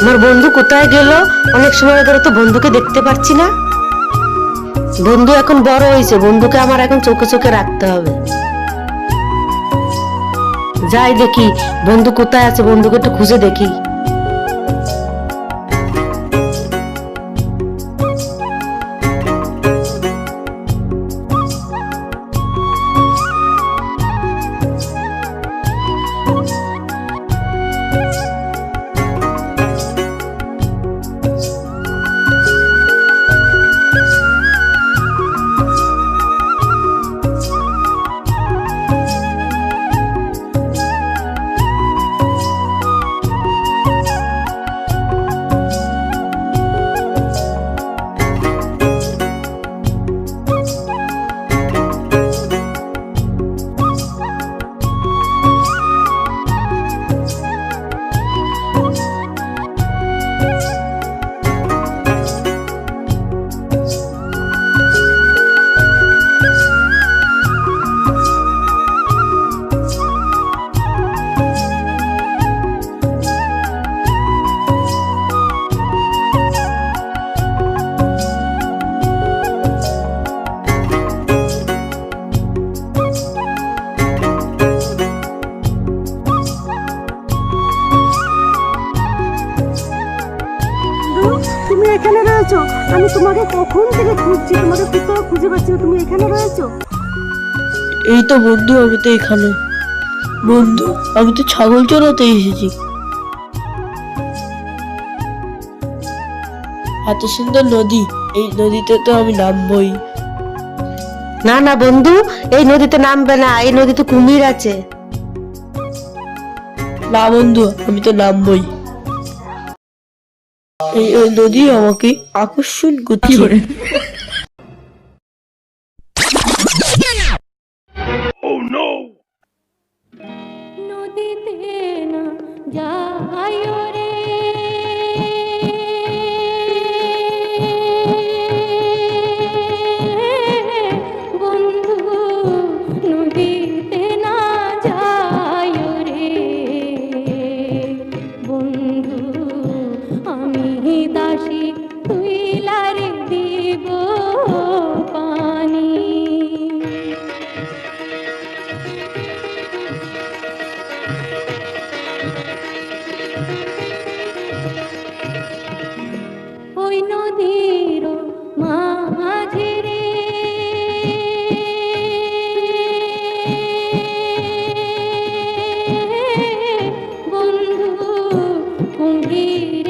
আমার বন্ধু কোথায় গেল? অনেক সময় ধরে তো বন্ধুকে দেখতে পাচ্ছি না। বন্ধু এখন বড় হয়েছে, বন্ধুকে আমার এখন চোখে চোখে রাখতে হবে। যাই দেখি বন্ধু কোথায় আছে, বন্ধুকে একটু খুঁজে দেখি। তুমি এখানে রয়েছো? আমি তোমাকে কখন থেকে খুঁজছি, তোমাকে কোথাও খুঁজে পাচ্ছি না। তুমি এখানে রয়েছো? এই তো বন্ধু, আমি তো এখানে। বন্ধু, আমি তো ছাগল চড়াতে এসেছি। এত সুন্দর নদী, এই নদীতে তো আমি নামবই। না না বন্ধু, এই নদীতে নামবে না, এই নদীতে কুমির আছে। না বন্ধু, আমি তো নামবই। এই নদী আমাকে আকর্ষণ করছে। নদীতে না যাই রে, বন্ধু নদীতে না যাই রে, বন্ধু আমি দাসী তুই লারে দিব পানি। ওই নদীর মাঝে রে, বন্ধু কুম্ভীর